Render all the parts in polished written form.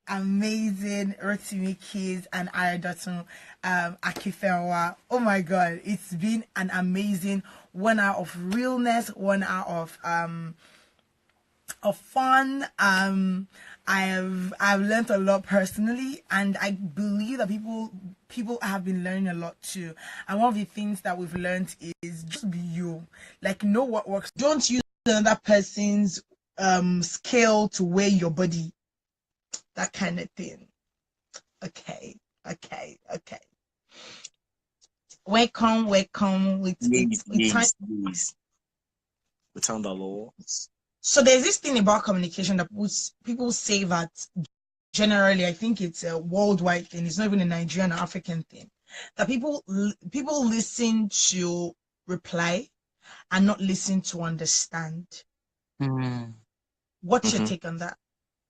amazing Rotimikeyz and Adedire, Akinfemwa. Oh my God, it's been an amazing 1 hour of realness, 1 hour of fun. I've learned a lot personally, and I believe that people have been learning a lot too. And one of the things that we've learned is just be you. Like, know what works. Don't use another person's scale to weigh your body. That kind of thing. Okay. Welcome. It's time. Yes. We found the law. So there's this thing about communication that people say that generally, I think it's a worldwide thing. It's not even a Nigerian or African thing. That people listen to reply and not listen to understand. What's your take on that?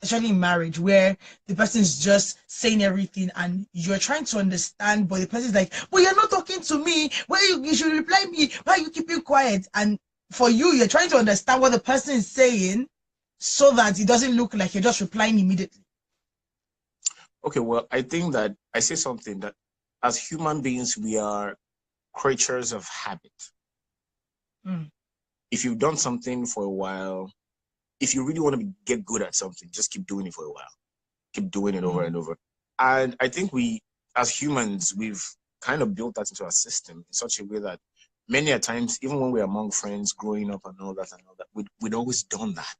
Especially in marriage, where the person is just saying everything and you're trying to understand, but the person is like, "Well, you're not talking to me. Well, you should reply me. Why are you keeping quiet?" And for you, you're trying to understand what the person is saying so that it doesn't look like you're just replying immediately. Okay, well, I think that I say something that as human beings, we are creatures of habit. If you've done something for a while, if you really want to get good at something, just keep doing it for a while. Keep doing it over and over. And I think we, as humans, we've kind of built that into our system in such a way that many a times, even when we're among friends, growing up and all that, we'd always done that.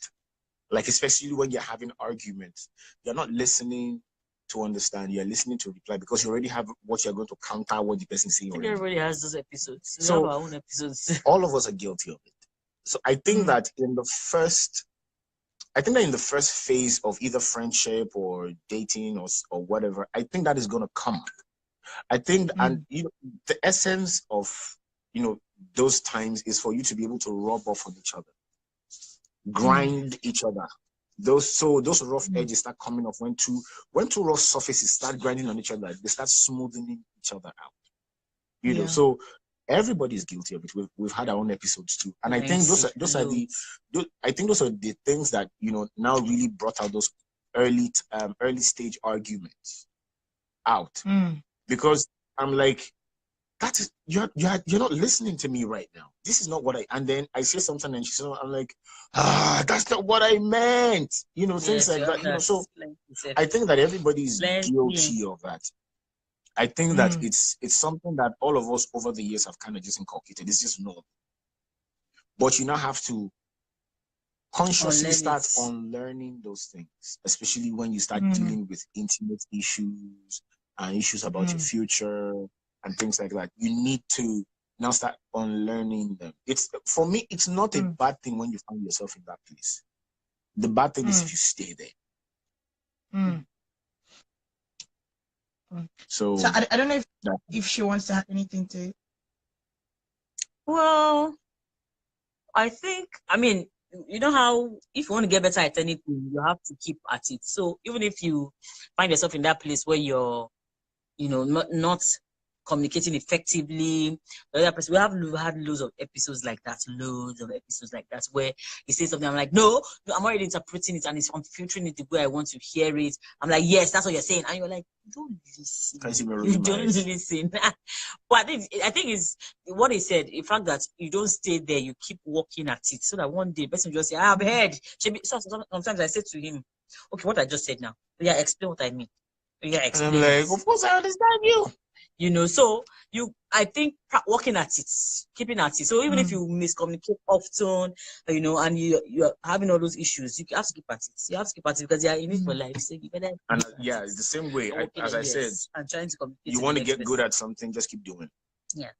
Like, especially when you're having arguments, you're not listening to understand, you're listening to reply because you already have what you're going to counter what the person is saying already. Everybody has those episodes. We So have our own episodes. all of us are guilty of it. So I think that in the first phase of either friendship or dating or whatever, I think that is going to come. I think, and the essence of, those times is for you to be able to rub off on each other, grind each other. Those rough edges start coming off when two rough surfaces start grinding on each other. They start smoothing each other out. So everybody is guilty of it. We've had our own episodes too, and I think those are the things that now really brought out those early stage arguments out, because I'm like, that is you're not listening to me right now. This is not what and then I say something and she says, I'm like, that's not what I meant. Things like that. So I think that everybody is guilty of that. I think that it's something that all of us over the years have kind of just inculcated. It's just normal. But you now have to consciously start unlearning those things, especially when you start dealing with intimate issues and issues about your future and things like that. You need to now start unlearning them. For me, it's not a bad thing when you find yourself in that place. The bad thing is if you stay there. So I don't know if she wants to have anything to. Well, I think, you know how if you want to get better at anything, you have to keep at it. So even if you find yourself in that place where you're, not communicating effectively, the other person, we've had loads of episodes like that, where he says something, I'm like, no, I'm already interpreting it and I'm filtering it the way I want to hear it. I'm like, yes, that's what you're saying. And you're like, don't listen. You don't listen. But I think is what he said, the fact that you don't stay there, you keep working at it, so that one day the person will just say, I've heard. So sometimes I say to him, okay, what I just said now, yeah, explain what I mean. Yeah, explain. And I'm like, of course I understand you. So I think working at it, keeping at it. So even if you miscommunicate often, and you're having all those issues, you have to keep at it. You have to keep at it because you're in it for life. So you better. And it's the same way. As I said, and trying to communicate. You want to get good at something, just keep doing it. Yeah.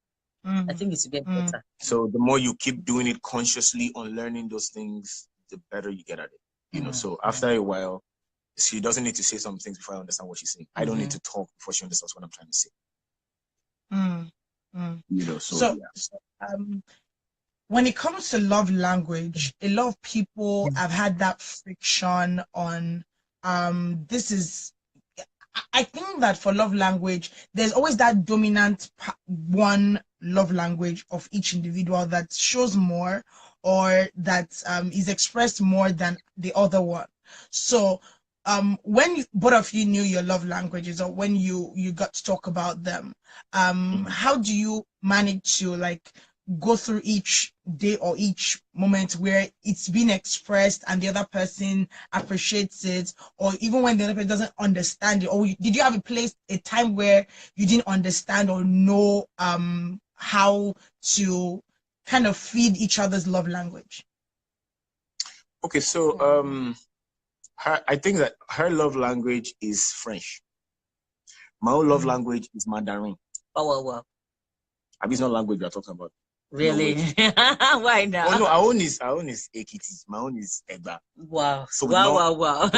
I think it's to get better. So the more you keep doing it consciously, on learning those things, the better you get at it. So after a while, she doesn't need to say some things before I understand what she's saying. I don't need to talk before she understands what I'm trying to say. When it comes to love language, a lot of people have had that friction on I think that for love language, there's always that dominant one love language of each individual that shows more or that is expressed more than the other one. So when both of you knew your love languages, or when you got to talk about them, how do you manage to like go through each day or each moment where it's been expressed and the other person appreciates it, or even when the other person doesn't understand it? Or did you have a time where you didn't understand or know how to kind of feed each other's love language? Okay, so I think that her love language is French. My own love language is Mandarin. Wow. I mean, it's not language we are talking about. Really? No, Why now? Oh no, our own is Ekiti. My own is Eba. Wow. So Wow.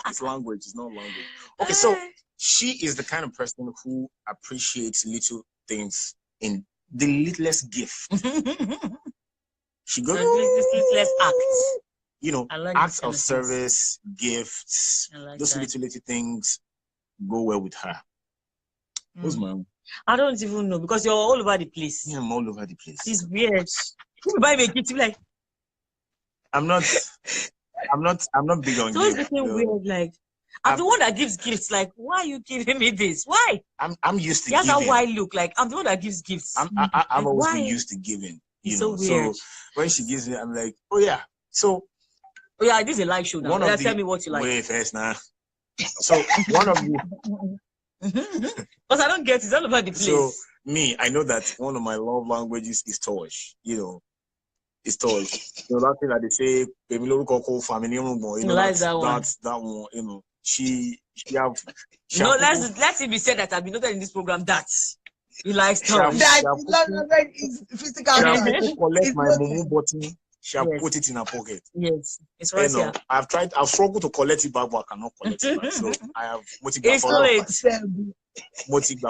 It's language. It's not language. Okay, so she is the kind of person who appreciates little things in the littlest gift. She goes littlest acts. You know, like acts of service, gifts, like those little things go well with her. Who's my own? I don't even know, because you're all over the place. Yeah, I'm all over the place. It's weird. You buy me a gift, like I'm not big on so gifts. It's weird, like I'm the one that gives gifts. Like, why are you giving me this? Why? I'm used to giving. That's how I look. Like, I'm the one that gives gifts. I've always been used to giving. You know, so when she gives me, I'm like, oh yeah. So this is a live show now. Tell me what you like. Wait first now. So one of the because I don't get it. It's all over the place. So me, I know that one of my love languages is toys. You know, it's toys. You know, that thing that they say, baby, look, family, you know, that's that one. You know, she have. No, let's it be said that I've been noted in this program that you like toys. That is physical. She collect my mumu button. She have put it in her pocket. Yes, it's right here. I've struggled to collect it back, but I cannot collect it back. So I have motivated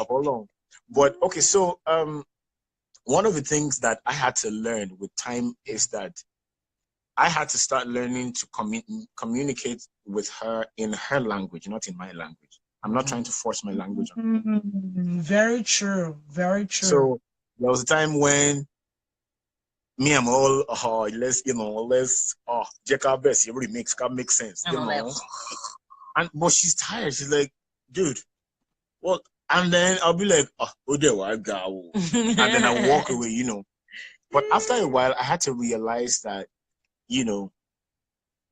for long. But okay, so one of the things that I had to learn with time is that I had to start learning to communicate with her in her language, not in my language. I'm not trying to force my language on her. Very true. Very true. So there was a time when me, I'm all, let's check our best. It really makes sense, you know. But she's tired. She's like, dude, what? And then I'll be like, and then I walk away, you know. But after a while, I had to realize that, you know,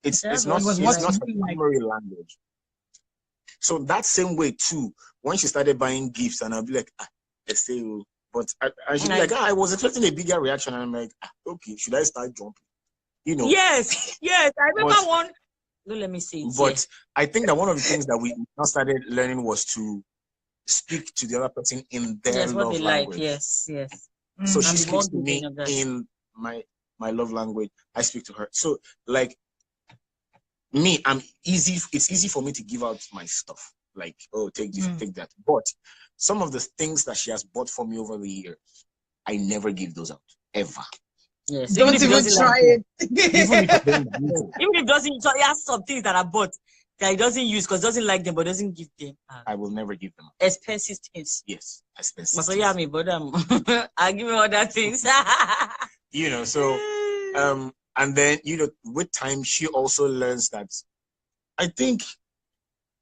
it's not her primary language. So that same way too, when she started buying gifts, and I'll be like, let's say. But she'd be like, I was expecting a bigger reaction. And I'm like, okay, should I start jumping? You know? Yes. I remember one. No, let me see. But I think that one of the things that we now started learning was to speak to the other person in their love language. Yes. So she speaks to me in my love language. I speak to her. So like me, it's easy for me to give out my stuff. Like, oh, take this, take that. But some of the things that she has bought for me over the years, I never give those out, ever. Yes. Don't even try it. Even if it doesn't, he has some things that I bought that he doesn't use because doesn't like them, but doesn't give them. I will never give them out. Expensive things. Yes, expensive things. Yeah, me, but I'll give me other things. You know, so, and then, you know, with time, she also learns that I think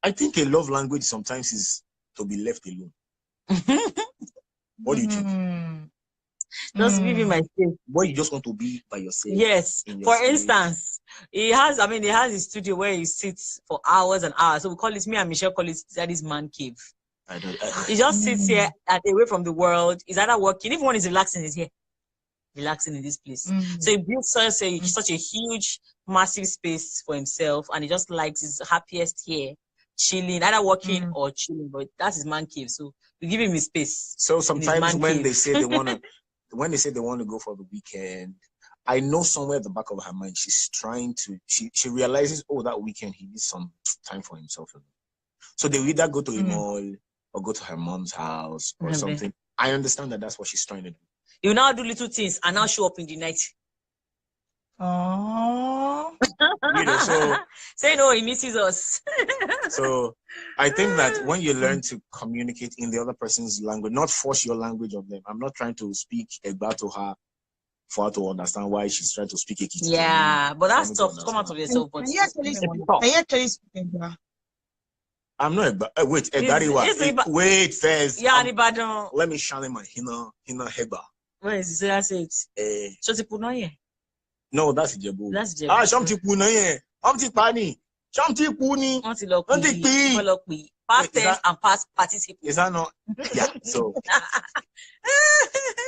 a love language sometimes is to be left alone. What do you think? Just give me my space. Where you just want to be by yourself. Yes. For instance, he has his studio where he sits for hours and hours. So we call it, me and Michelle call it Daddy's man cave. He just sits here away from the world. He's either working, even when he's relaxing, he's here. Relaxing in this place. So he built such a huge, massive space for himself, and he just likes his happiest here. Chilling, either working or chilling, but that's his man cave. So we give him his space. So sometimes when they say they want to go for the weekend, I know somewhere at the back of her mind she's trying to. She realizes, that weekend he needs some time for himself. So they will either go to a mall or go to her mom's house or something. I understand that that's what she's trying to do. You now do little things and now show up in the night. Oh, you know, so say no, he misses us. So I think that when you learn to communicate in the other person's language, not force your language on them. I'm not trying to speak Egba to her for her to understand why she's trying to speak Ekiti. Yeah, but that's tough to come out of yourself. But can you actually speak Egba? I'm not wait, wait first. Yeah, Ibadan. Let me shine my hina heba. Where is it? That's it. So the Punoye. No, that's Ijebu. That's Ijebu. Shamti Punoye. Shamti Pani. Shamti Puni. Shamti past tense and past participle. Is that not? Yeah.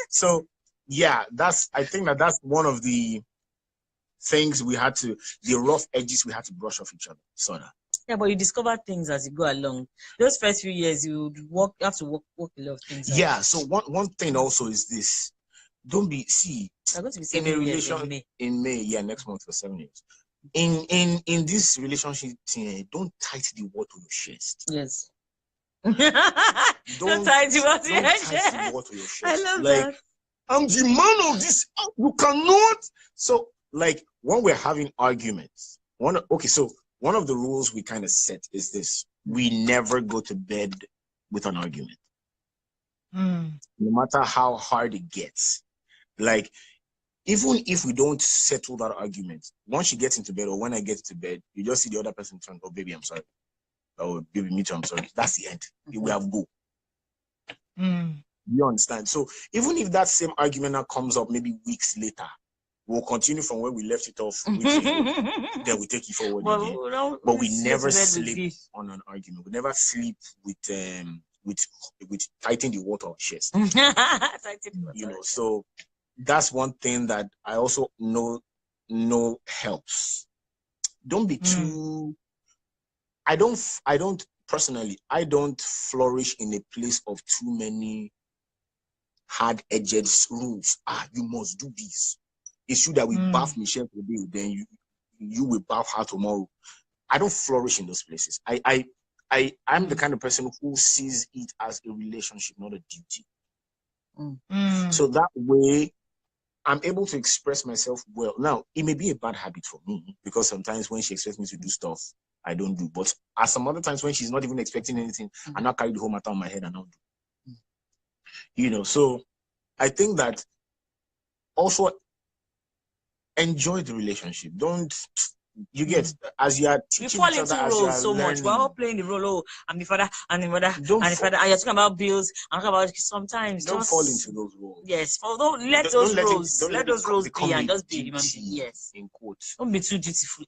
So yeah, I think that's one of the things the rough edges we had to brush off each other. Sort of. Yeah, but you discover things as you go along. Those first few years, you have to work a lot of things out. Yeah. So one thing also is this: don't be You're going to be in a relation in May. Yeah, next month for 7 years. In this relationship, don't tight the word to your chest. Yes. don't tight the word to your chest. I love that. I'm the man of this. You cannot. So like when we're having arguments, one of the rules we kind of set is this: we never go to bed with an argument, no matter how hard it gets. Like, even if we don't settle that argument, once she gets into bed or when I get to bed, you just see the other person turn, oh, baby, I'm sorry. Oh, baby, me too, I'm sorry. That's the end. We have go. You understand? So even if that same argument now comes up maybe weeks later, we'll continue from where we left it off. Then we take it forward again. But we never sleep on an argument. We never sleep with tightening the water on chest. So that's one thing that I also know helps. Don't be too. I don't personally. I don't flourish in a place of too many hard-edged rules. You must do this. It's true that we bath Michelle today, then you will bath her tomorrow. I don't flourish in those places. I'm the kind of person who sees it as a relationship, not a duty. So that way, I'm able to express myself well. Now, it may be a bad habit for me because sometimes when she expects me to do stuff, I don't do. But at some other times when she's not even expecting anything, I now carry the whole matter on my head and I'll do. So I think that also enjoy the relationship. Don't you get as you are teaching you fall into roles so much. We're all playing the role. I'm the father and the mother and the father. And you're talking about bills. I'm talking about sometimes. Don't fall into those roles. Yes. Let those roles be and just be human being. Yes. In quotes. Don't be too dutiful.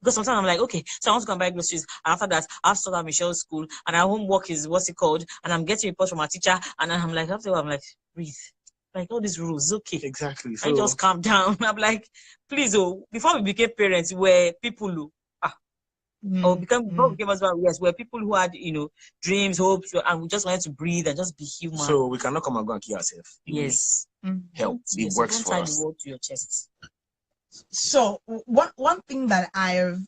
Because sometimes I'm like, okay, so I want to go and buy groceries. And after that, I have to start at Michelle's school. And our homework is what's it called? And I'm getting a report from our teacher. And then I'm like, after I'm like, breathe. Like all these rules, okay. Exactly. So, I just calm down. I'm like, please, before we became parents, we're people who before we became husband, yes, we're people who had, dreams, hopes, and we just wanted to breathe and just be human. So we cannot come and go and kill ourselves. Yes. Help. It works for us. The word to your chest. So one thing that I've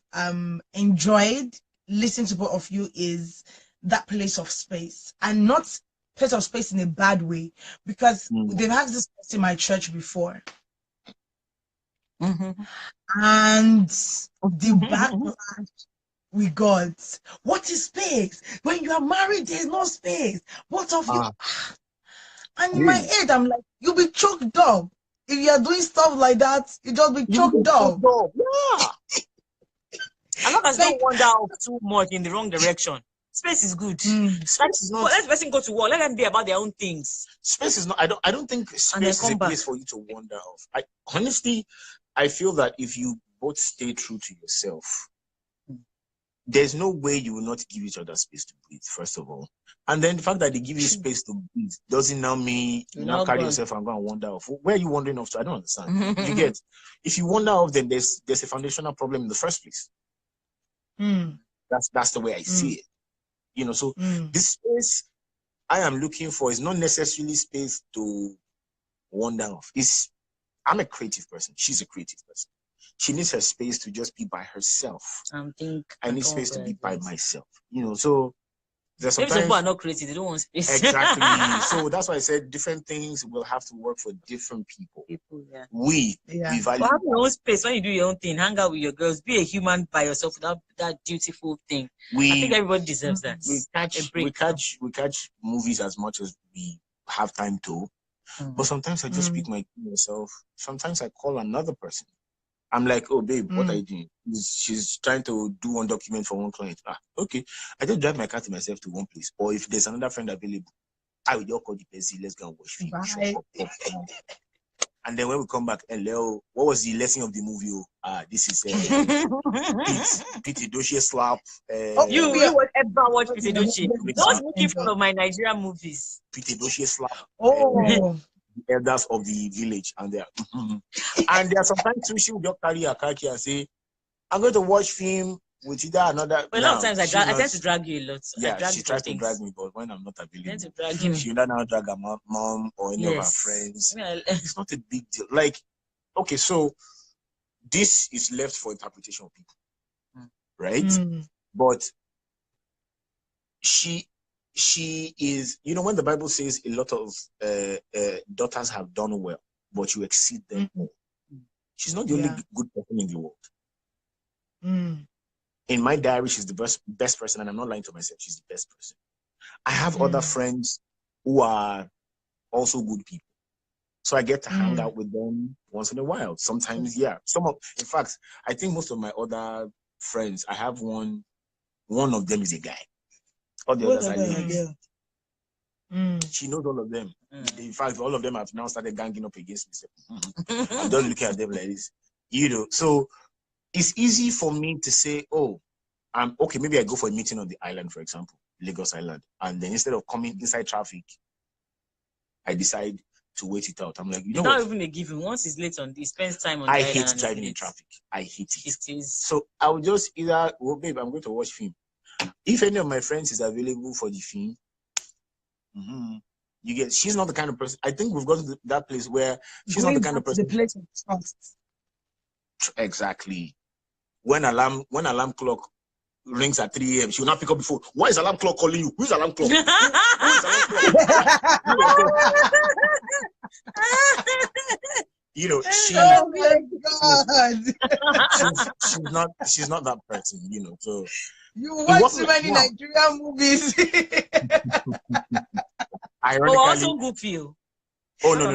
enjoyed listening to both of you is that place of space, and not place of space in a bad way, because they've had this in my church before, and the backlash we got. What is space? When you are married, there's no space. Both of you. And in my head, I'm like, you'll be choked up. If you are doing stuff like that, you just be choked up. Yeah. I'm not going to wander off too much in the wrong direction. Space is good. Space is not. Let the person go to war. Let them be about their own things. Space is not. I don't think space is a place for you to wander off. Honestly, I feel that if you both stay true to yourself, there's no way you will not give each other space to breathe. First of all, and then the fact that they give you space to breathe doesn't now mean you now carry yourself and go and wander off. Where are you wandering off to? I don't understand. You get? If you wander off, then there's a foundational problem in the first place. That's the way I see it. So this space I am looking for is not necessarily space to wander off. I'm a creative person. She's a creative person. She needs her space to just be by herself. I need space to be by myself. So there's sometimes people are not creative. They don't want space. Exactly. So that's why I said different things will have to work for different people. We value have your own space when you do your own thing. Hang out with your girls. Be a human by yourself without that dutiful thing. I think everybody deserves that. We catch movies as much as we have time to, but sometimes I just speak myself. Sometimes I call another person. I'm like, oh babe, what are you doing? She's trying to do one document for one client. Okay. I just drive my car to myself to one place. Or if there's another friend available, I will just call the person, let's go and watch film. And then when we come back, hello, what was the lesson of the movie? This is Pete Doshie slap. You would ever watch Pete Doshie? Don't making fun of my Nigerian movies. Pete Doshie slap. Oh. The elders of the village, and there and there are sometimes too she will just carry a car key and say, I'm going to watch film with either another. Well, a lot of times I tend to drag you a lot. Yeah, she tries to drag me, but when I'm not available, she will now drag her mom or any of her friends. It's not a big deal. Like, okay, so this is left for interpretation of people, right? But she is, you know, when the Bible says a lot of daughters have done well, but you exceed them all. She's not the only good person in the world. In my diary, she's the best person, and I'm not lying to myself. She's the best person. I have other friends who are also good people, so I get to hang out with them once in a while. Sometimes, in fact, I think most of my other friends, I have one of them is a guy. All the others are ladies. She knows all of them. In fact, all of them have now started ganging up against me. I'm just looking at them like this. You know, so it's easy for me to say, oh, okay, maybe I go for a meeting on the island, for example, Lagos Island. And then instead of coming inside traffic, I decide to wait it out. I'm like, you know what? It's not even a given. Once he's late he spends time on the island. I hate driving in traffic. I hate it. So I will just either, well, babe, I'm going to watch film. If any of my friends is available for the film, you get. She's not the kind of person. I think we've got to that place where she's not the kind of person. The place of trust. Exactly. When alarm clock rings at 3 a.m., she will not pick up the phone. Why is alarm clock calling you? Who's alarm clock? Who is alarm clock? You know, she's not that person. You know, so. You watch too many Nigerian movies. Ironically, also goofy. Oh no.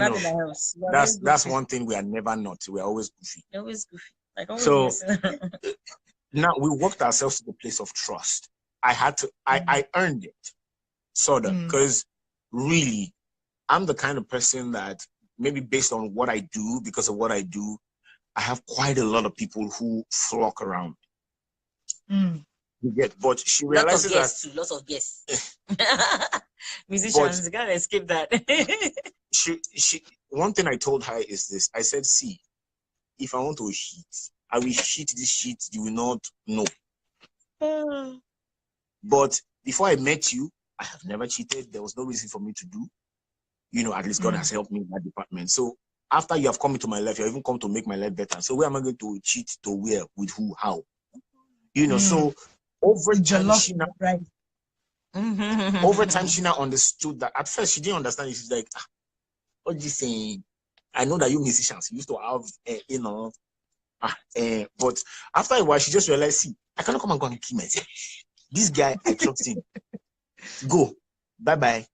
That's one thing we are never not. We are always goofy. Always goofy. Like always. So now we worked ourselves to the place of trust. I earned it, sort of, because really, I'm the kind of person that maybe based on what I do, because of what I do, I have quite a lot of people who flock around. But she realizes lots of guests. Musicians, you gotta escape that. she one thing I told her is this. I said, see, if I want to cheat, I will cheat this shit you will not know. But before I met you, I have never cheated. There was no reason for me to do. You know, at least God has helped me in that department. So after you have come into my life, you have even come to make my life better. So where am I going to cheat, to where, with who, how? You know, so over time, she now understood that. At first, she didn't understand it. She's like, what you saying? I know that you musicians used to have, but after a while, she just realized, see, I cannot come and go and kill myself. This guy, I trust him. Go. Bye-bye.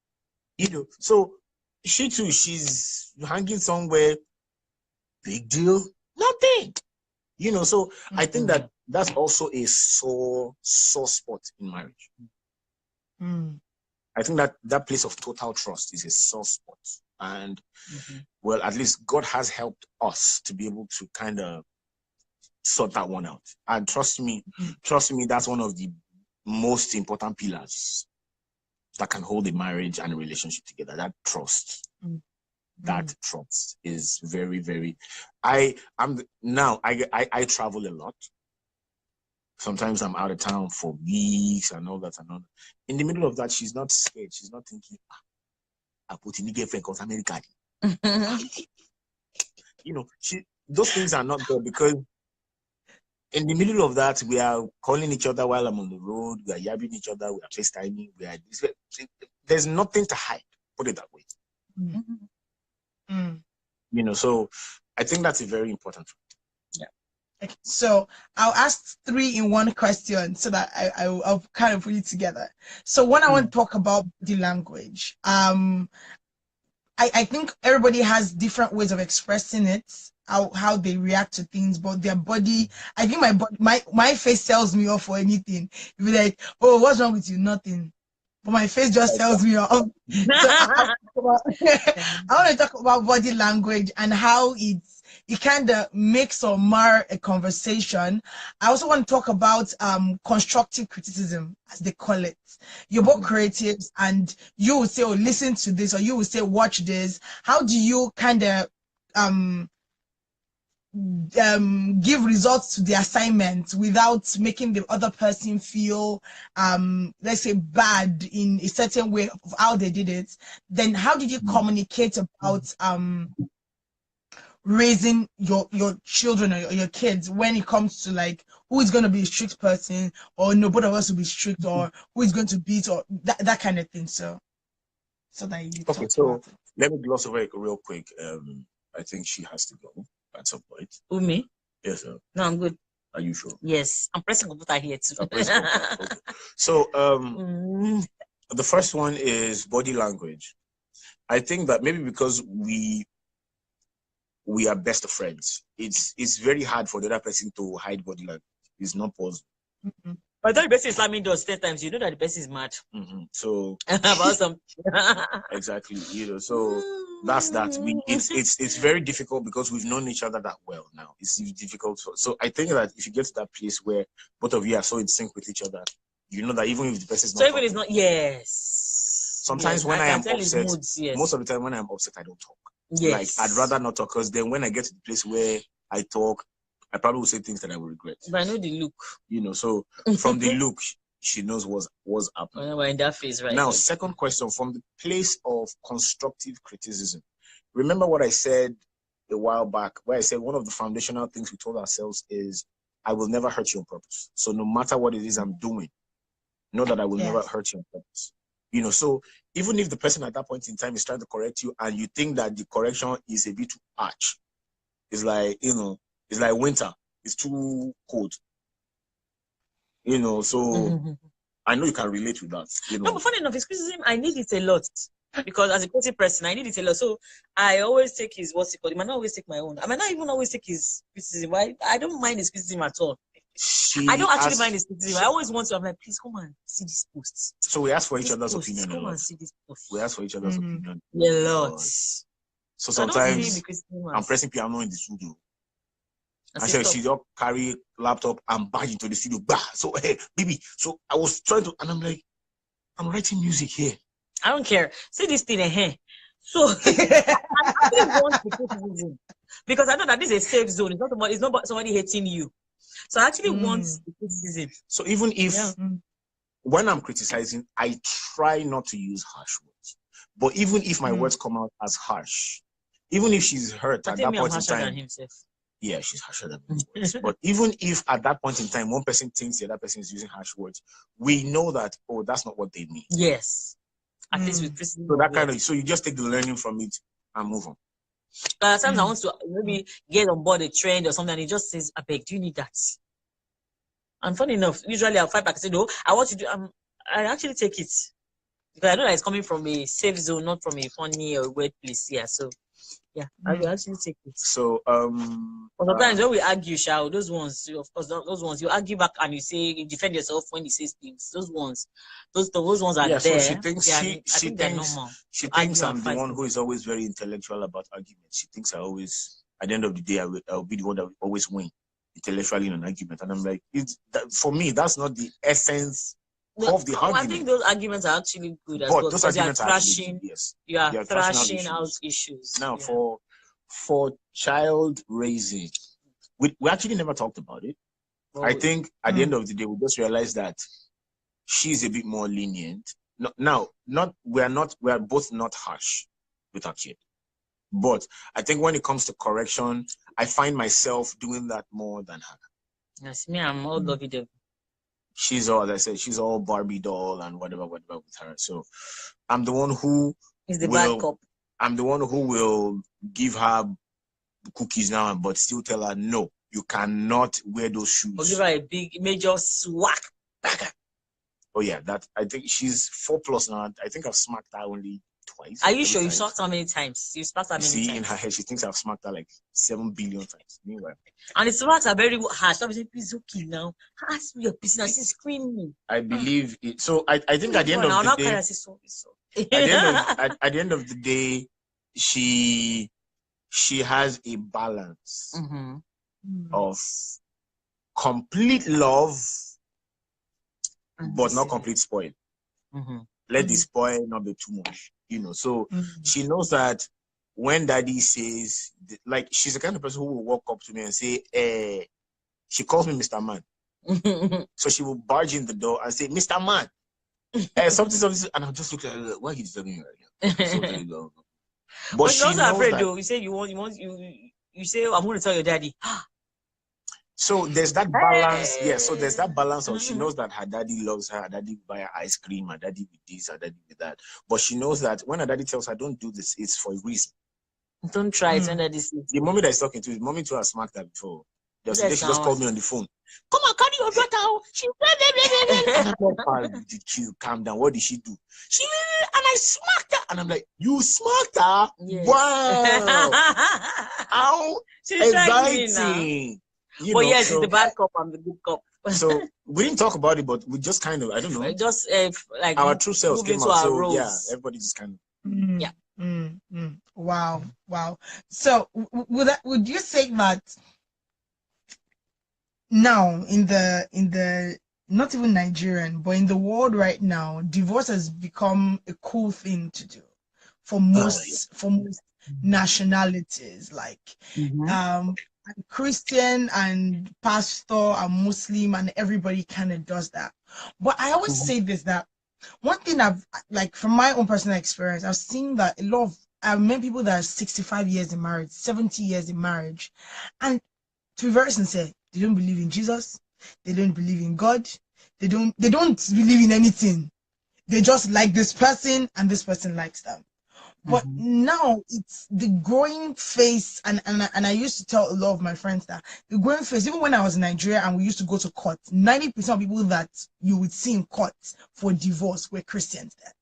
You know, so she too, she's hanging somewhere. Big deal? Nothing. You know, so I think that that's also a sore spot in marriage. I think that place of total trust is a sore spot. And, well, at least God has helped us to be able to kind of sort that one out. And trust me, that's one of the most important pillars that can hold a marriage and a relationship together. That trust. That trust is very, very. I travel a lot. Sometimes I'm out of town for weeks and all that and all that. In the middle of that, she's not scared. She's not thinking, I put in a girlfriend because America. You know, those things are not there, because in the middle of that, we are calling each other while I'm on the road. We are yabbing each other. We are FaceTiming. There's nothing to hide. Put it that way. You know, so I think that's a very important thing. Okay, so I'll ask 3 in one question so that I'll kind of put it together. So when I want to talk about the language, I think everybody has different ways of expressing it. how they react to things, but their body, I think my face tells me off for anything. You be like, oh, what's wrong with you? Nothing. But my face just tells me off. So I want to talk about body language and how it kind of makes or mar a conversation. I also want to talk about constructive criticism, as they call it. You're both creatives, and you will say, oh, listen to this, or you will say, watch this. How do you kind of give results to the assignment without making the other person feel let's say bad in a certain way of how they did it? Then how did you communicate about raising your children or your kids when it comes to like who is going to be a strict person, or no, both of us will be strict, or who is going to beat, or that kind of thing? So that you okay, so let me gloss over it real quick. I think she has to go at some point. Who, me? Yes, sir. No, I'm good. Are you sure? Yes, I'm pressing computer here too. Okay. So the first one is body language. I think that maybe because we are best of friends, it's very hard for the other person to hide body language. It's not possible. By the time the person is slamming doors 10 times, you know that the person is mad. So about something. Exactly, so that's that. It's very difficult because we've known each other that well now. It's difficult. So I think that if you get to that place where both of you are so in sync with each other, you know that even if the person is not, so even it's not, yes. Sometimes when I am upset, moods, yes. Most of the time when I'm upset, I don't talk. Yes. Like I'd rather not talk, because then when I get to the place where I talk, I probably will say things that I will regret. But I know the look. So from the look, she knows what's happening. We're in that phase right now. Second question, from the place of constructive criticism. Remember what I said a while back, where I said one of the foundational things we told ourselves is, I will never hurt you on purpose. So no matter what it is I'm doing, know that I will never hurt you on purpose. So even if the person at that point in time is trying to correct you and you think that the correction is a bit too harsh, it's like, it's like winter. It's too cold. So I know you can relate with that. No, but funny enough, his criticism, I need it a lot. Because as a creative person, I need it a lot. So I always take his, what's it called? I might not always take my own. I might not even always take his criticism. I don't mind his criticism at all. I don't actually mind his criticism. I always want to, I'm like, please come and see this post. So we ask for each other's opinion. Come and see this post. We ask for each other's opinion. A lot. So sometimes I'm pressing piano in the studio. I said she just carry laptop and back into the studio. Bah! So hey, baby. So I was trying to, and I'm like, I'm writing music here. I don't care. See this thing here. So I actually want the criticism because I know that this is a safe zone. It's not somebody hating you. So I actually want the criticism. So even if when I'm criticizing, I try not to use harsh words. But even if my words come out as harsh, even if she's hurt at that point in time, yeah, she's harsher than me. But even if at that point in time, one person thinks the other person is using harsh words, we know that, oh, that's not what they mean. Yes. At least with criticism. So that kind of, so you just take the learning from it and move on. Sometimes I want to maybe get on board a trend or something, and he just says, I beg, do you need that? And funny enough, usually I'll fight back and say, no, I want you to I actually take it. Because I know that it's coming from a safe zone, not from a funny or weird place. Yeah, so yeah, I will actually take it. So but sometimes when we argue, those ones, of course, those ones you argue back and you say, you defend yourself when he says things. Those ones are there. So she thinks she thinks I'm the one who is always very intellectual about arguments. She thinks I always, at the end of the day, I'll be the one that will always win intellectually in an argument. And I'm like, for me, that's not the essence of the argument. I think those arguments are actually good as well. Because you are thrashing out issues. Now, for child raising, we actually never talked about it. I think at the end of the day, we just realized that she's a bit more lenient. We are both not harsh with our kid. But I think when it comes to correction, I find myself doing that more than her. Yes, me, I'm all lovey-dovey. She's all, as I said, she's all Barbie doll and whatever with her. So I'm the one who is the bad cop. I'm the one who will give her cookies now, but still tell her, no, you cannot wear those shoes. Or give her a big major swag. Oh yeah, that I think she's 4+ now. I think I've smacked her only twice. Are you sure you times. smacked how many times? You smacked how many times? In her head, she thinks I've smacked her like 7 billion times. Meanwhile, and the smacks are very harsh. Stop saying, please, okay now. Ask me your business. She's screaming. I believe it. So I think at the end of the day, at the end of the day, she has a balance of complete love, but not complete spoil. Let the spoil not be too much, So she knows that when daddy says, like, she's the kind of person who will walk up to me and say, she calls me Mr. Man. So she will barge in the door and say, Mr. Man, something, and I'll just look at her, why he's telling me right now? But she's also afraid though. You say you say, I'm going to tell your daddy. So there's that balance. Yeah, so there's that balance of she knows that her daddy loves her daddy buy her ice cream, her daddy with this, her daddy with that. But she knows that when her daddy tells her don't do this, it's for a reason. Don't try it when daddy says. The mommy that is talking to, mommy too has smacked her before. She just called me on the phone. Come on, carry your daughter out. She did you calm down? What did she do? She and I smacked her. And I'm like, you smacked her? Yes. Wow. How exciting. But yes, it's the bad cop and the good cop. So we didn't talk about it, but we just kind of, I don't know. Just like our true selves came out. So roles. Yeah, everybody just kind of. Wow. So would you say that now in the not even Nigerian, but in the world right now, divorce has become a cool thing to do for most nationalities, like Christian and pastor and Muslim and everybody kind of does that. But I always say this, that one thing I've, like, from my own personal experience, I've seen that a lot of I've met people that are 65 years in marriage, 70 years in marriage, and to be very sincere, they don't believe in Jesus, they don't believe in God, they don't believe in anything. They just like this person and this person likes them. But now it's the growing phase, and I used to tell a lot of my friends that the growing phase, even when I was in Nigeria and we used to go to court, 90% of people that you would see in court for divorce were Christians then.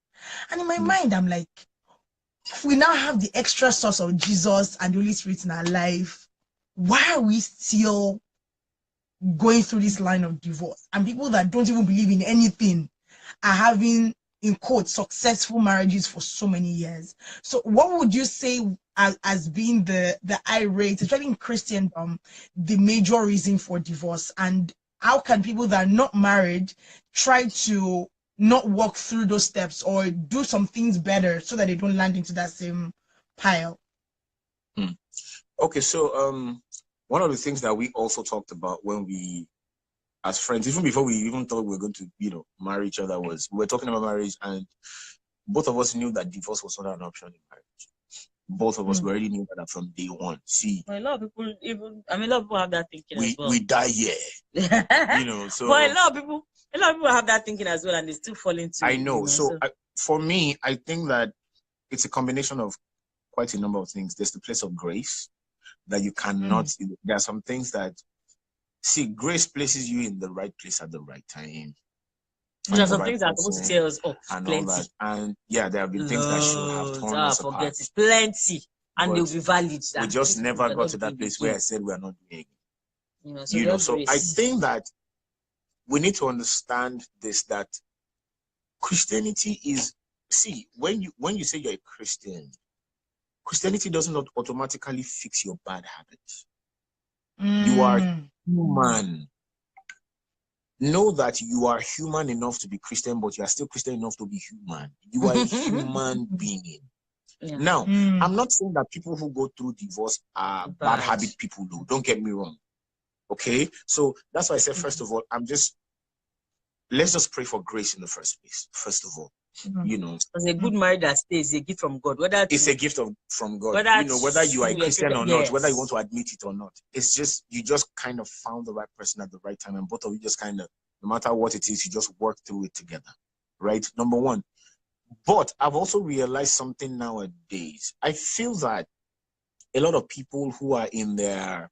And in my mind, I'm like, if we now have the extra source of Jesus and the Holy Spirit in our life, why are we still going through this line of divorce? And people that don't even believe in anything are having, in quote, successful marriages for so many years. So what would you say as being the irate, especially in Christendom, the major reason for divorce? And how can people that are not married try to not walk through those steps or do some things better so that they don't land into that same pile? Okay, so one of the things that we also talked about when we, as friends, even before we even thought we were going to, marry each other, was we were talking about marriage, and both of us knew that divorce was not an option in marriage. Both of us already knew that from day one. See, a lot of people a lot of people have that thinking as well. We die here, So, but a lot of people have that thinking as well, and they still fall into. I know. For me, I think that it's a combination of quite a number of things. There's the place of grace that you cannot. There are some things that. See, grace places you in the right place at the right time. There are some things that are supposed to tell us, and plenty. All that. And yeah, there have been things that should have torn us apart. It. Plenty. And they'll be valid. We just never got to that place where I said we are not doing it. So I think that we need to understand this, that Christianity is, see, when you say you're a Christian, Christianity does not automatically fix your bad habits. You are human. Know that you are human enough to be Christian, but you are still Christian enough to be human. You are a human being. Yeah. Now, I'm not saying that people who go through divorce are bad habit people. Don't get me wrong. Okay? So that's why I said, first of all, let's just pray for grace in the first place. First of all. As a good marriage that stays, a gift from God. It's a gift from God. Whether you are a Christian or not, whether you want to admit it or not, it's just you just kind of found the right person at the right time, and both of you just kind of, no matter what it is, you just work through it together, right? Number one. But I've also realized something nowadays. I feel that a lot of people who are in their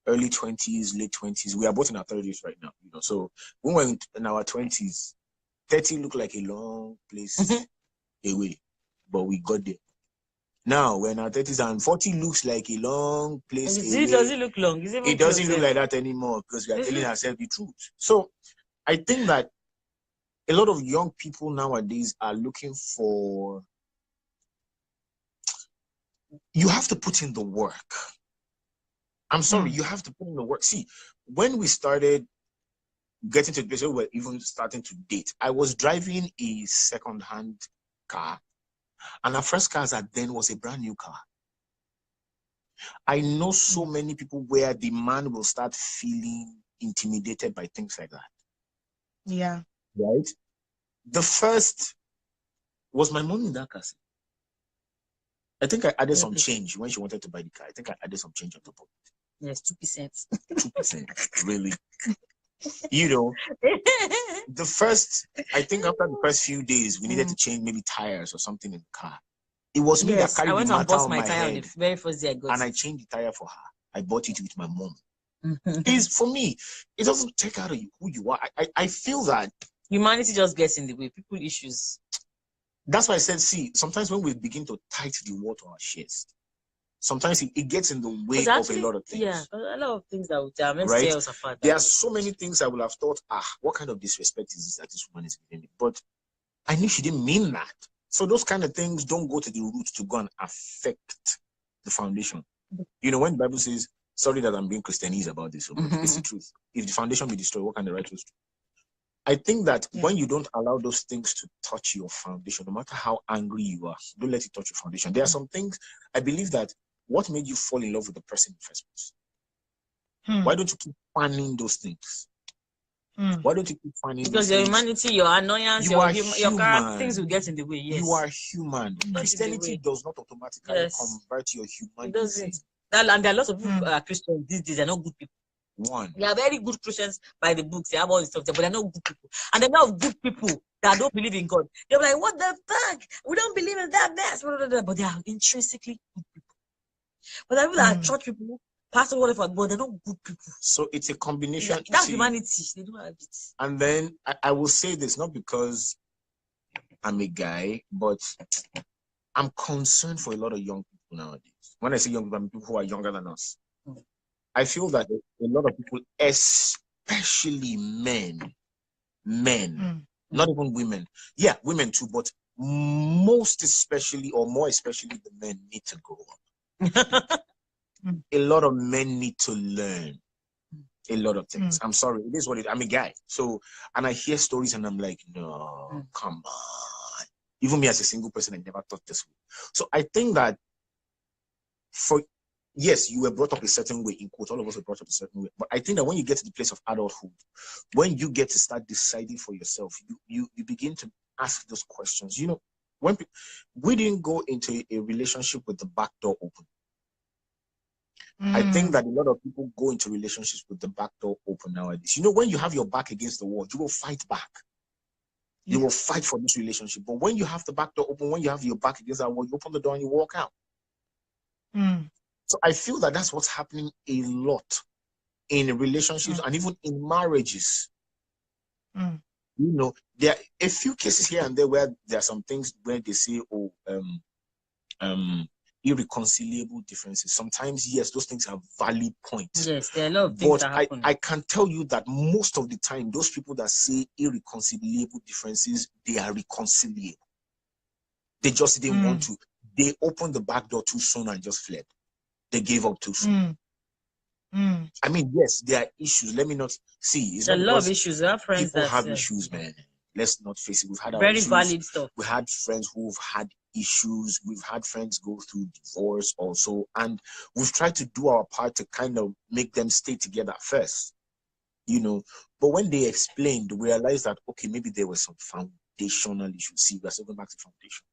early 20s, late 20s, we are both in our 30s right now. So when we're in our 20s. 30 look like a long place away. but we got there. Now, when our 30s and 40 looks like a long place away, it doesn't look long. It doesn't look like that anymore because we are telling ourselves the truth. So I think that a lot of young people nowadays are looking for, you have to put in the work. I'm sorry, you have to put in the work. See, when we started getting to the place where we were even starting to date, I was driving a second-hand car, and our first car then was a brand new car. I know so many people where the man will start feeling intimidated by things like that. Yeah. Right? The first was my mom in that car. I think I added some change when she wanted to buy the car. I think I added some change on top of it. Yes, 2%. 2%, really. You know, the first, I think after the first few days, we needed to change maybe tires or something in the car. It was me that carried the matter on my head. On the very first day I got and I changed the tire for her. I bought it with my mom. It's for me, it doesn't take out of you who you are. I feel that humanity just gets in the way. People issues. That's why I said, see, sometimes when we begin to tight the wall to our chest, sometimes it gets in the way of a lot of things. Yeah, a lot of things that are meant right? to tear us apart. There are so many things I would have thought, what kind of disrespect is this that this woman is giving me? But I knew she didn't mean that. So those kind of things don't go to the root to go and affect the foundation. You know, when the Bible says, sorry that I'm being Christianese about this, but it's the truth. If the foundation be destroyed, what can the righteous do? I think that when you don't allow those things to touch your foundation, no matter how angry you are, don't let it touch your foundation. There are some things, I believe that what made you fall in love with the person in the first place? Why don't you keep fanning those things? Why don't you keep fanning because your humanity, your annoyance, your character, things will get in the way. Yes. You are human. Christianity does not automatically convert your humanity. It doesn't. And there are lots of people who are Christians these days are not good people. They are very good Christians by the books. They have all this stuff there, but they're not good people. And they're not good people that don't believe in God. They're like, what the fuck? We don't believe in that mess. But they are intrinsically good people. But there are people that are church people, pastor, whatever, but they're not good people. So it's a combination. That's humanity. They don't have it. And then I will say this, not because I'm a guy, but I'm concerned for a lot of young people nowadays. When I say young people, I mean people who are younger than us. I feel that a lot of people, especially men, not even women. Yeah, women too, but most especially, or more especially the men need to grow up. A lot of men need to learn a lot of things. I'm sorry, it is what it is. I'm a guy. So, and I hear stories and I'm like, no, come on. Even me as a single person, I never thought this way. So I think that yes, you were brought up a certain way, in quote, all of us were brought up a certain way. But I think that when you get to the place of adulthood, when you get to start deciding for yourself, you begin to ask those questions. You know, when we didn't go into a relationship with the back door open. I think that a lot of people go into relationships with the back door open nowadays. You know, when you have your back against the wall, you will fight back. You will fight for this relationship. But when you have the back door open, when you have your back against that wall, you open the door and you walk out. So I feel that that's what's happening a lot in relationships and even in marriages. You know, there are a few cases here and there where there are some things where they say, irreconcilable differences. Sometimes, yes, those things are valid points. Yes, there are a lot of things that happen. I can tell you that most of the time, those people that say irreconcilable differences, they are reconcilable. They just didn't want to. They opened the back door too soon and just fled. They gave up too soon. I mean, yes, there are issues. Let me not see. There are a lot of issues. There are friends people that have issues, man. Let's not face it. We've had our very issues. valid stuff. We had friends who've had issues. We've had friends go through divorce also, and we've tried to do our part to kind of make them stay together first, you know. But when they explained, we realized that okay, maybe there were some foundational issues. See, we're still going back to foundation.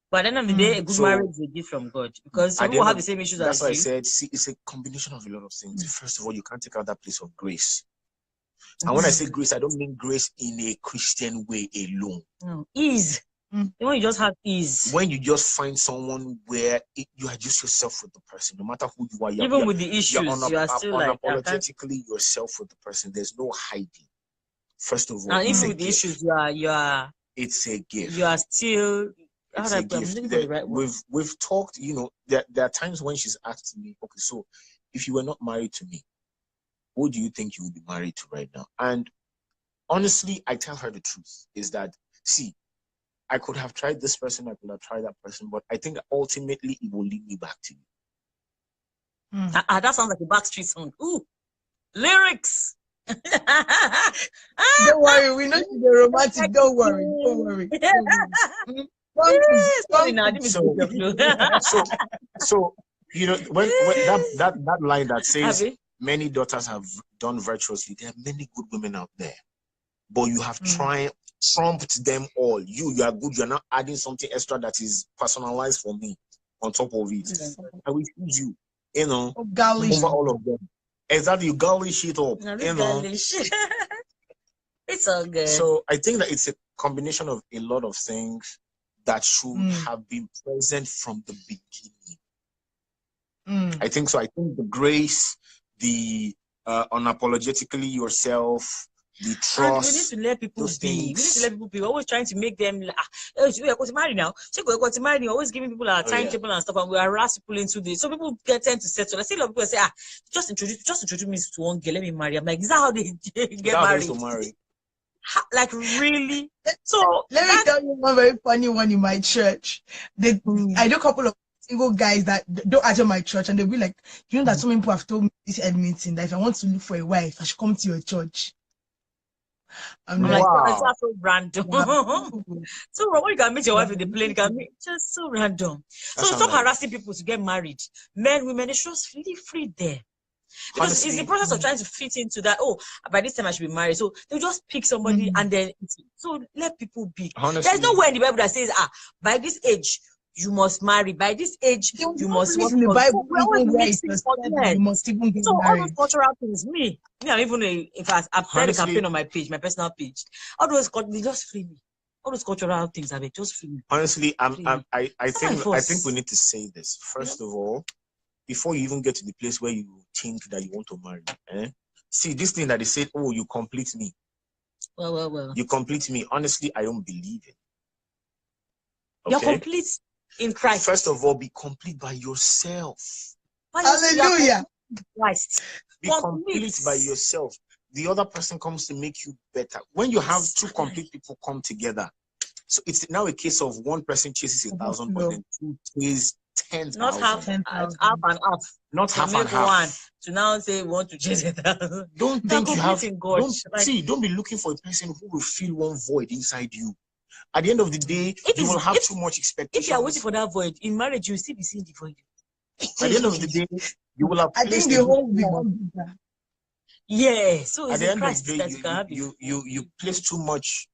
But at the end of the day, a good marriage is a gift from God, because some people have the same issues as you. That's why I said, see, it's a combination of a lot of things. First of all, you can't take out that place of grace. And when I say grace, I don't mean grace in a Christian way alone. No, ease. When you just have ease. When you just find someone where you are just yourself with the person, no matter who you are. Even with the issues, you are still unapologetically yourself with the person. There's no hiding. First of all, and even with the issues, you are. It's a gift. You are still It's a gift. We've talked, there are times when she's asked me, okay, so if you were not married to me, who do you think you would be married to right now? And honestly, I tell her the truth, is that, see, I could have tried this person, I could have tried that person, but I think ultimately it will lead me back to you. That sounds like a Backstreet song. Ooh, lyrics. Don't worry, we know you're romantic. Don't worry. So when that line that says many daughters have done virtuously, there are many good women out there, but you have trumped them all. You are good. You're not adding something extra that is personalized for me on top of it. I will feed you, over all of them. Exactly, you garnish it up, It's all good. So I think that it's a combination of a lot of things that should have been present from the beginning. I think so. I think the grace, the unapologetically yourself, the trust. And we need to let people be. We're always trying to make them we're going to marry now. We're going to marry. We're always giving people our timetable and stuff, and we harass people into this. So people tend to settle. I see a lot of people say, just introduce me to one girl, let me marry. I'm like, is that how they get married? Like, really? So let me tell you one very funny one in my church. I know a couple of single guys that don't attend my church, and they'll be like, that so many people have told me this head meeting that if I want to look for a wife, I should come to your church. I'm like, wow. That's so random. So when you can meet your wife in the plane, you can meet, just so random. So stop harassing people to get married. Men, women, it's just really free there. Because honestly, it's the process of trying to fit into that. Oh, by this time I should be married. So they'll just pick somebody and then so let people be. Honestly, there's nowhere in the Bible that says, by this age you must marry. By this age you must work. In the Bible, you must even get married. All those cultural things, I'm even if I've tried a campaign on my page, my personal page. All those they just free me. All those cultural things have just free me. Honestly, I think we need to say this. First of all, before you even get to the place where you think that you want to marry, see this thing that they said, oh, you complete me. Well. You complete me. Honestly, I don't believe it. Okay? You're complete in Christ. First of all, be complete by yourself. Hallelujah. Christ. Be complete by yourself. The other person comes to make you better. When you have two complete people come together, so it's now a case of one person chases 1,000, but then two chases 10,000. Not half and half. Not half and half. One to now say we want to chase 1,000. Don't think you have. Don't be looking for a person who will fill one void inside you. At the end of the day, you will have too much expectation. If you are waiting for that void in marriage, you will still be seeing the void. At the end of the day, you will have. I think the whole will be bigger. Yeah. So at the end of the day, you place too much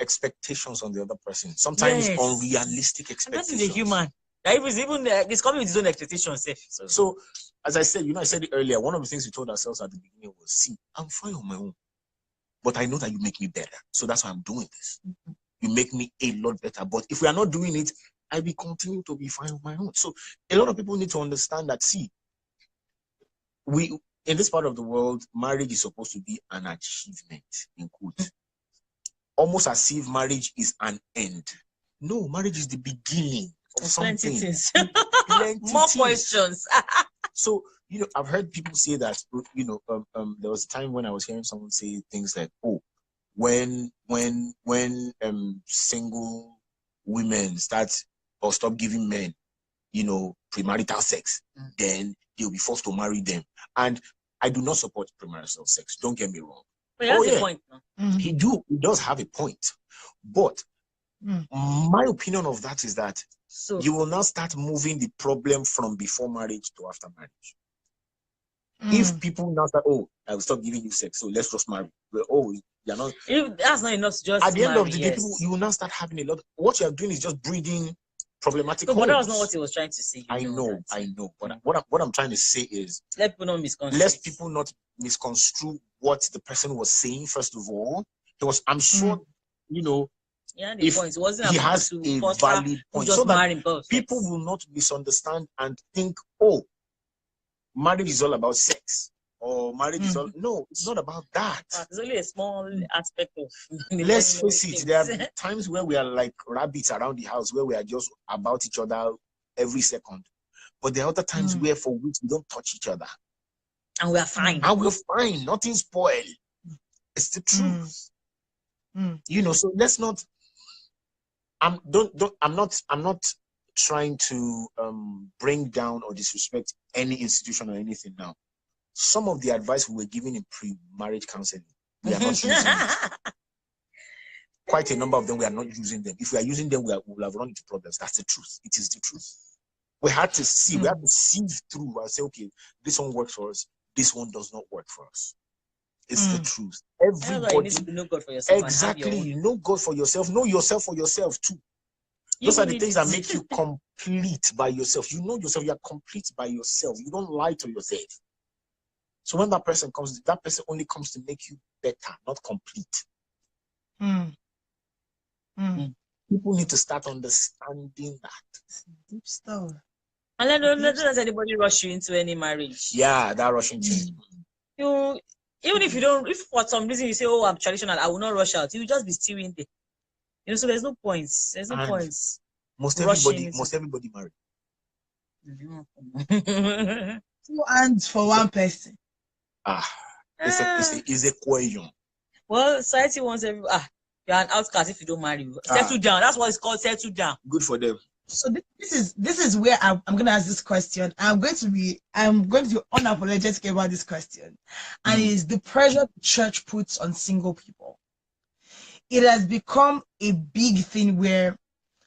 expectations on the other person. Sometimes unrealistic expectations. That is a human. Even this coming with his own expectations. So, as I said, I said it earlier. One of the things we told ourselves at the beginning was, see, I'm fine on my own, but I know that you make me better. So that's why I'm doing this. You make me a lot better. But if we are not doing it, I will continue to be fine on my own. So a lot of people need to understand that, see, in this part of the world, marriage is supposed to be an achievement, in quotes. Almost as if marriage is an end. No, marriage is the beginning of something. More questions. So, I've heard people say that, there was a time when I was hearing someone say things like, oh, when single women start or stop giving men, premarital sex, then they'll be forced to marry them. And I do not support premarital sex. Don't get me wrong. But he has a point. He does have a point. But my opinion of that is that you will now start moving the problem from before marriage to after marriage. If people now start, oh, I will stop giving you sex, so let's just marry. Well, oh, you're not. If that's not enough to just at the end of the day, you will now start having a lot. What you are doing is just breeding problematic. No, but that was not what he was trying to say. I know. But what I'm trying to say is let people not misconstrue. Let people not misconstrue what the person was saying. First of all, I'm sure, Yeah, the point. It wasn't he has a valid point, so that people will not misunderstand and think, oh, marriage is all about sex, or marriage is all. No, it's not about that. It's only a small aspect of. Let's face it, there are times where we are like rabbits around the house, where we are just about each other every second. But there are other times where for which we don't touch each other. And we are fine. And we're fine. Nothing spoiled. It's the truth. You know, so let's not. I'm not trying to bring down or disrespect any institution or anything now. Some of the advice we were given in pre-marriage counseling, we are not using it. Quite a number of them, we are not using them. If we are using them, we will have run into problems. That's the truth. It is the truth. We had to see, we had to sieve through and say, okay, this one works for us. This one does not work for us. It's the truth. Everybody needs to know God for yourself. Exactly. You know God for yourself. Know yourself for yourself too. Those are the things that make you complete by yourself. You know yourself. You are complete by yourself. You don't lie to yourself. So when that person comes, that person only comes to make you better, not complete. People need to start understanding that. Deep stuff. And don't let anybody rush you into any marriage. Yeah, that rushing thing. You, even if you don't, if for some reason you say, "Oh, I'm traditional, I will not rush out," you will just be steering there. You know, so there's no points. There's no points. Most everybody married. 2 hands for one person. It's a question. Well, society wants you're an outcast if you don't marry. Settle down. That's what it's called. Settle down. Good for them. So this is where I'm going to ask this question. I'm going to be unapologetic about this question, and it is the pressure the church puts on single people. It has become a big thing where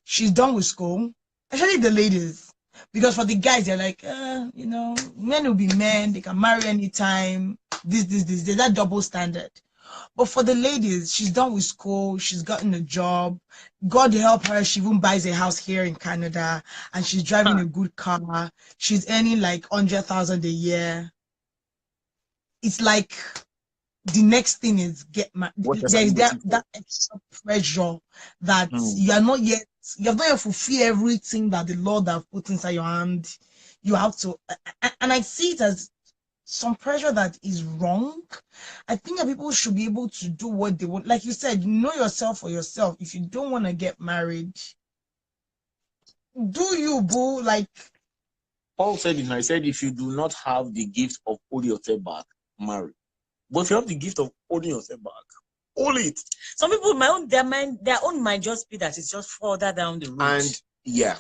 she's done with school, especially the ladies, because for the guys they're like, you know, men will be men, they can marry anytime. There's that double standard. But for the ladies, she's done with school, she's gotten a job, God help her, she even buys a house here in Canada, and she's driving a good car, she's earning like 100,000 a year. It's like the next thing is get married. There's that extra pressure that you have not yet fulfilled everything that the Lord have put inside your hand. You have to, and I see it as some pressure that is wrong. I think that people should be able to do what they want. Like you said, know yourself for yourself. If you don't want to get married, do you, boo? Like Paul said it. I said, if you do not have the gift of holding yourself back, marry. But if you have the gift of holding yourself back, hold it. Some people, their own might just be that it's just further down the road. And yeah.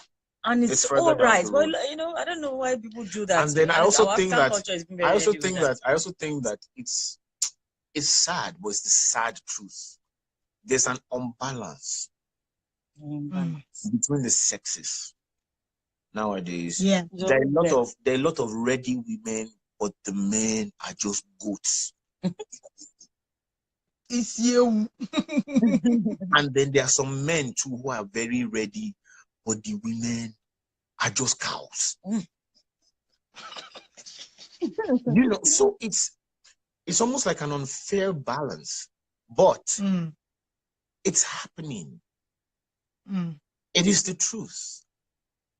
And it's all right. Well, you know, I don't know why people do that. And then I also think that it's sad, but it's the sad truth. There's an unbalance between the sexes nowadays. Yeah. There are a lot of ready women, but the men are just goats. It's you. And then there are some men too who are very ready, but the women are just cows. You know, so it's almost like an unfair balance, but it's happening. It is the truth.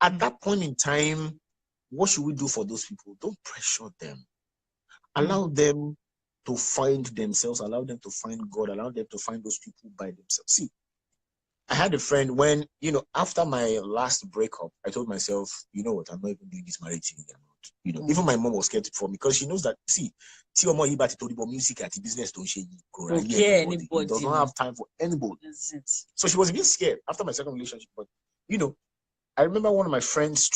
At that point in time, what should we do for those people? Don't pressure them. Allow them to find themselves, allow them to find God, allow them to find those people by themselves. See, I had a friend when, you know, after my last breakup, I told myself, you know what, I'm not even doing this marriage thing anymore. You know, even my mom was scared for me because she knows that, see, music at the business don't share anybody. Does not have time for anybody. So she was a bit scared after my second relationship. But, you know, I remember one of my friends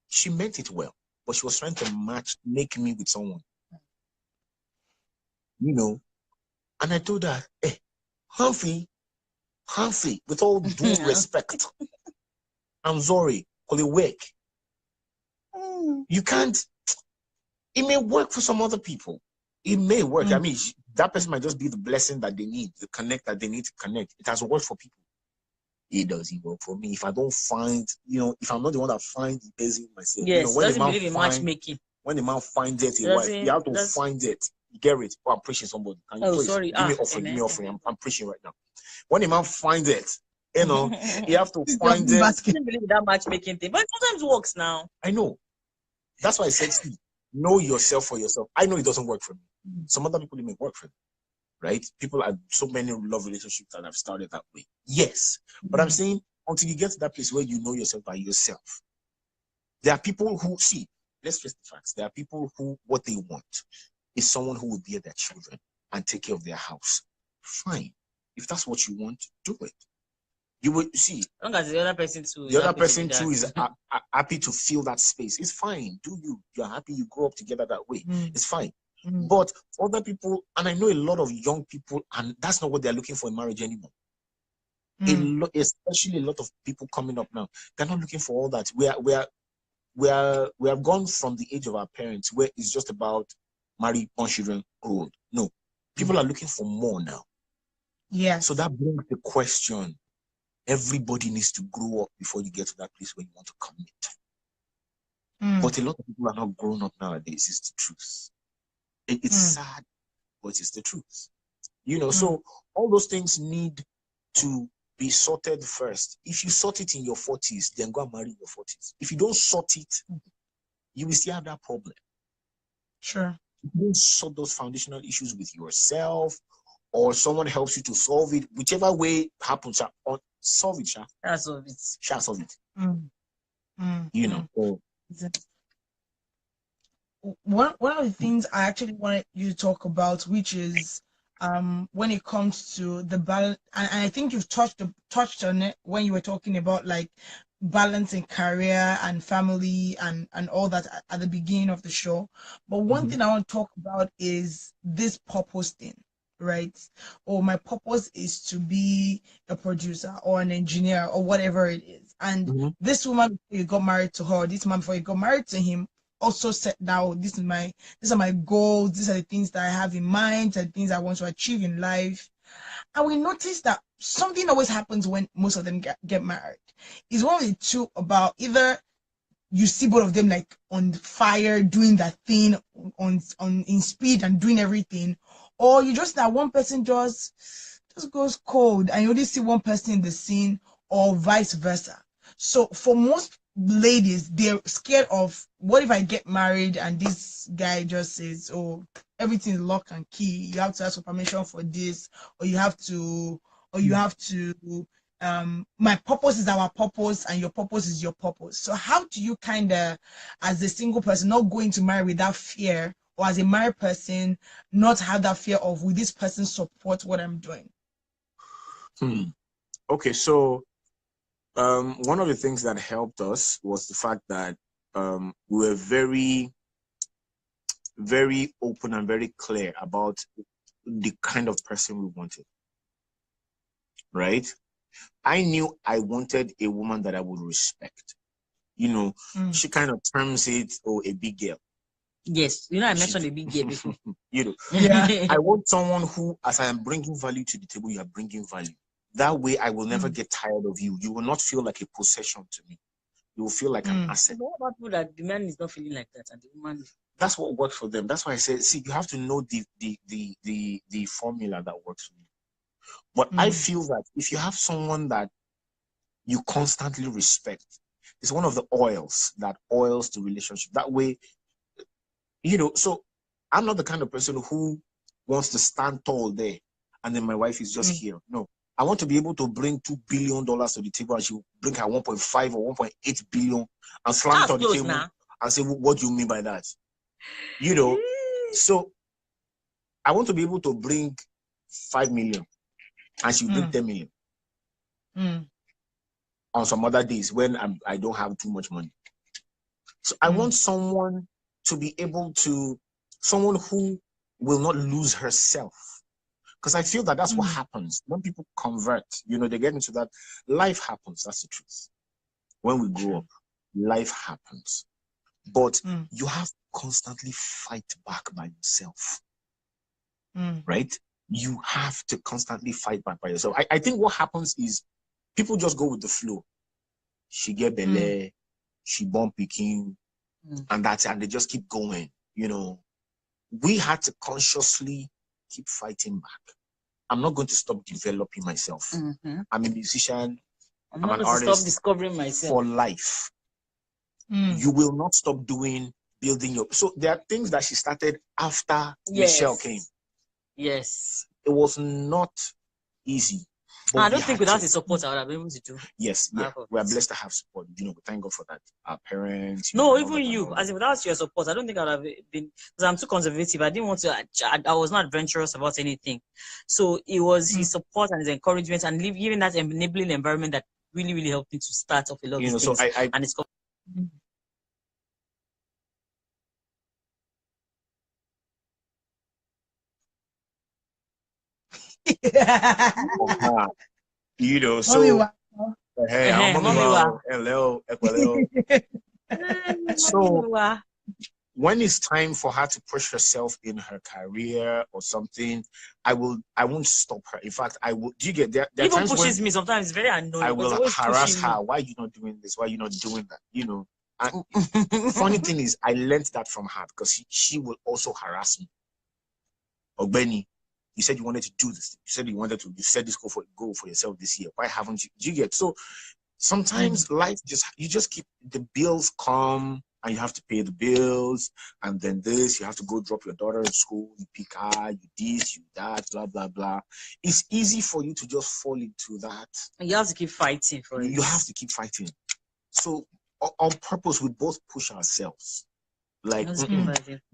she meant it well, but she was trying to make me with someone. You know, and I told her, hey, Humphrey, with all due respect, I'm sorry, call it work. You can't, it may work for some other people. It may work. I mean, that person might just be the blessing that they need, the connect that they need to connect. It has worked for people. It doesn't work for me. If I don't find, you know, if I'm not the one that finds the person myself. Yes, you know, when doesn't believe in matchmaking. When the man finds it, a wife, you have to find it. Get it. Oh, I'm preaching somebody. Can you preach? Sorry. Give me offering. I'm preaching right now. When the man finds it, you know, you have to find it. I don't believe that matchmaking thing, but it sometimes works now. I know. That's why I said, see, Know yourself for yourself. I know it doesn't work for me. Some other people, it may work for them, right? People have so many love relationships that have started that way. Yes. But I'm saying, until you get to that place where you know yourself by yourself, there are people who, see, let's face the facts. There are people who, what they want is someone who will bear their children and take care of their house. Fine. If that's what you want, do it. You will see. As long as the other person too. The other person too is happy to fill that space. It's fine. Do you? You're happy you grow up together that way. It's fine. But other people, and I know a lot of young people, and that's not what they're looking for in marriage anymore. Especially a lot of people coming up now, they're not looking for all that. We have gone from the age of our parents where it's just about marry, born children, grow old. No, people are looking for more now. Yeah. So that brings the question. Everybody needs to grow up before you get to that place where you want to commit. But a lot of people are not grown up nowadays. It's the truth. It's sad, but it's the truth. You know, so all those things need to be sorted first. If you sort it in your 40s, then go and marry in your 40s. If you don't sort it, you will still have that problem. Sure. If you don't sort those foundational issues with yourself, or someone helps you to solve it, whichever way happens, solve it, solve it. Solve it. You know. So, one of the things I actually wanted you to talk about, which is when it comes to the balance, and I think you've touched on it when you were talking about like balancing career and family and all that at the beginning of the show. But one thing I want to talk about is this purpose thing, right? Or my purpose is to be a producer or an engineer or whatever it is. And this woman, before you got married to her, this man before you got married to him, also set down, these are my goals, these are the things that I have in mind, the things I want to achieve in life. And we notice that something always happens when most of them get married. It's one of the two, about either you see both of them like on fire doing that thing on in speed and doing everything, or you just that one person just goes cold and you only see one person in the scene, or vice versa. So for most ladies, they're scared of, what if I get married and this guy just says, oh, everything is lock and key, you have to ask for permission for this, or you have to my purpose is our purpose and your purpose is your purpose. So how do you kind of, as a single person, not going to marry without fear, or as a married person, not have that fear of, will this person support what I'm doing? Okay, so one of the things that helped us was the fact that we were very, very open and very clear about the kind of person we wanted, right? I knew I wanted a woman that I would respect. You know, she kind of terms it, a big girl. Yes, I mentioned a big girl before. I want someone who, as I am bringing value to the table, you are bringing value. That way, I will never get tired of you. You will not feel like a possession to me. You will feel like an asset. But what about people that the man is not feeling like that, and the woman? That's what works for them. That's why I said, see, you have to know the formula that works for you. But I feel that if you have someone that you constantly respect, it's one of the oils that oils the relationship. That way, so I'm not the kind of person who wants to stand tall there and then my wife is just here. No, I want to be able to bring $2 billion to the table and she will bring her 1.5 or 1.8 billion and slam it on the table and say, what do you mean by that? So I want to be able to bring 5 million and she will bring 10 million on some other days when I don't have too much money. So I want someone to be able to, someone who will not lose herself. Because I feel that that's what happens when people convert. They get into that. Life happens. That's the truth. When we grow up, life happens. But you have to constantly fight back by yourself. Right? You have to constantly fight back by yourself. I think what happens is people just go with the flow. She get belle, she born pikin, and that's it. And they just keep going. We had to consciously keep fighting back. I'm not going to stop developing myself. I'm a musician. I'm an artist. Stop discovering myself for life. You will not stop doing building your. So there are things that she started after Yes. Michelle came. Yes. It was not easy. But I don't think without his support, I would have been able to do. Yes, yeah. We are blessed to have support. You know, thank God for that. Our parents. No, even you. As in, without your support, I don't think I would have been. Because I'm too conservative. I didn't want to. I was not adventurous about anything. So it was his support and his encouragement and giving that enabling environment that really, really helped me to start off a lot of things. So and it's. You know, so hey, hello. So when it's time for her to push herself in her career or something, I won't stop her. In fact, I will. Do you get there? There even times pushes when me sometimes. It's very annoying. I will harass her. Why are you not doing this? Why are you not doing that? You know. And funny thing is, I learned that from her because she will also harass me. Ogbeni, you said you wanted to do this. You said you said this go for yourself this year. Why haven't you? Do you get? So sometimes life you just keep the bills come and you have to pay the bills, and then you have to go drop your daughter in school, you pick her, you this, you that, blah blah blah. It's easy for you to just fall into that. And you have to keep fighting for it. You have to keep fighting. So on purpose, we both push ourselves. Like you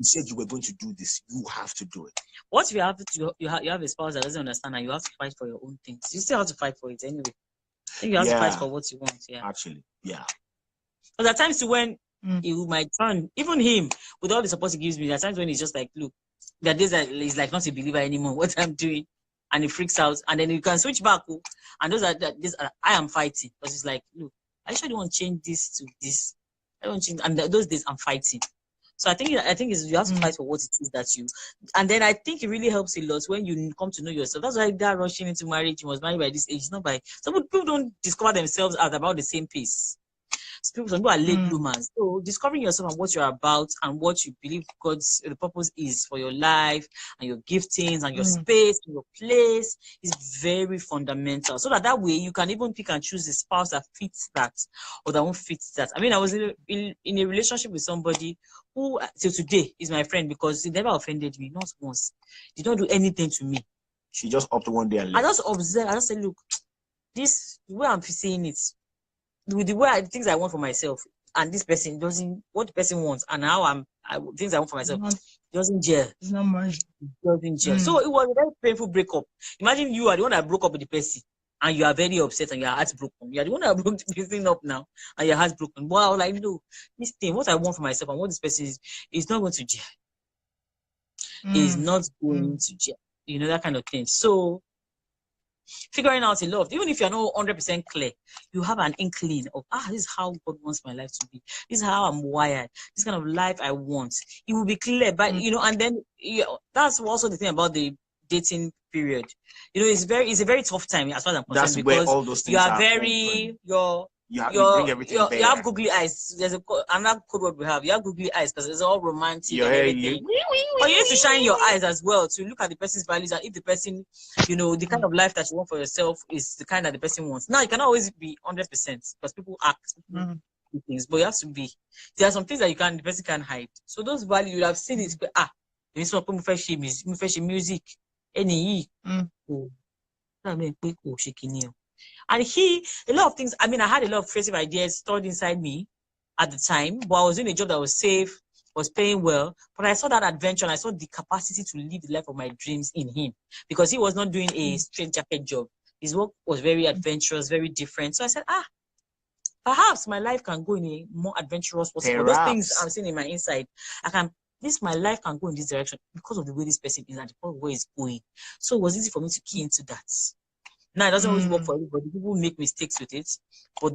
said you were going to do this, you have to do it. What if you have a spouse that doesn't understand and you have to fight for your own things? You still have to fight for it anyway. You have to fight for what you want. Yeah. Actually, yeah. But there are times when it might turn, even him, with all the support he gives me, there are times when he's just like, look, there are days that he's like not a believer anymore, what I'm doing. And he freaks out. And then you can switch back. And those are I am fighting. Because it's like, look, I actually want to change this to this. I don't change. And those days I'm fighting. So I think you have to fight for what it is that you. And then I think it really helps a lot when you come to know yourself. That's why that rushing into marriage, he was married by this age. It's not by some people don't discover themselves at about the same pace. Some people are late bloomers. So discovering yourself and what you're about and what you believe the purpose is for your life and your giftings and your space and your place is very fundamental. So that way you can even pick and choose the spouse that fits that or that won't fit that. I mean, I was in a relationship with somebody who till today is my friend because he never offended me, not once. He don't do anything to me. She just upped one day and left. I just observe. I just say, look, this way I'm saying it. With the way things I want for myself, and this person doesn't what the person wants, and how things I want for myself doesn't gel. It's not much. Doesn't gel. So it was a very painful breakup. Imagine you are the one that broke up with the person, and you are very upset and your heart's broken. You are the one that broke the person up now, and your heart's broken. But I was like, no, this thing, what I want for myself and what this person is not going to gel. Is not going to gel. You know, that kind of thing. So figuring out a lot of, even if you're not 100% clear, you have an inkling of this is how God wants my life to be. This is how I'm wired. This kind of life I want. It will be clear, but and then that's also the thing about the dating period. You know, it's a very tough time as far as I'm concerned. That's because where all those things you are very you have googly eyes. There's another code word we have. You have googly eyes because it's all romantic and everything. But you need to shine your eyes as well to look at the person's values and if the person, the kind of life that you want for yourself is the kind that the person wants. Now you cannot always be 100% because people act things, but you have to be. There are some things that the person can't hide. So those values you have seen it. This one music, any. And a lot of things, I mean, I had a lot of creative ideas stored inside me at the time, but I was doing a job that was safe, was paying well, but I saw that adventure and I saw the capacity to live the life of my dreams in him because he was not doing a straight jacket job. His work was very adventurous, very different. So I said, perhaps my life can go in a more adventurous way. Those things I'm seeing in my inside, my life can go in this direction because of the way this person is and the way it's going. So it was easy for me to key into that. Now, it doesn't always work for everybody. People make mistakes with it. But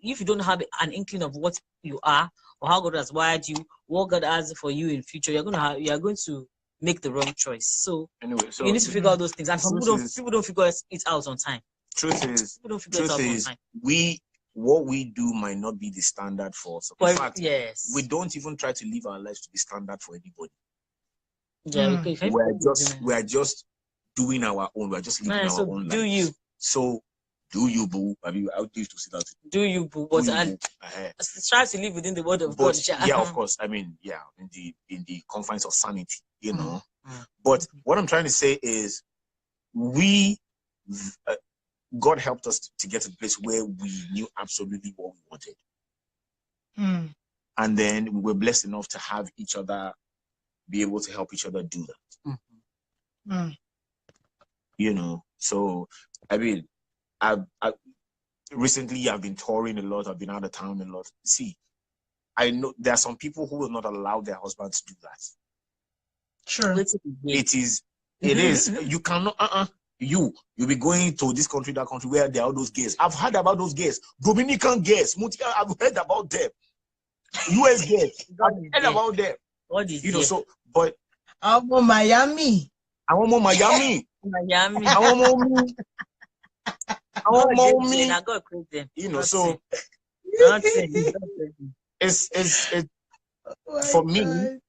if you don't have an inkling of what you are or how God has wired you, what God has for you in future, you're going to make the wrong choice. So you need to figure out those things. And people don't figure it out on time. Truth is, what we do might not be the standard for us. In fact, we don't even try to live our lives to be standard for anybody. Yeah, we're just doing our own. We're just living our own life. Do you? So Do you, boo? Have you out used to see that? Do you, boo? But try to live within the word of God. Yeah, of course. I mean, yeah, in the confines of sanity, you know. But what I'm trying to say is, we, God helped us to get to the place where we knew absolutely what we wanted, and then we were blessed enough to have each other, be able to help each other do that. You know, so I mean, I recently I've been touring a lot. I've been out of town a lot. See, I know there are some people who will not allow their husbands to do that. Sure. It is. You cannot. You'll be going to this country, that country, where there are all those gays. I've heard about those gays. Dominican gays. I've heard about them. US gays. I've heard about them. What is so, but I want Miami. I want more Miami. Miami. I want more me. I want more me. I got them. So it's for me. God.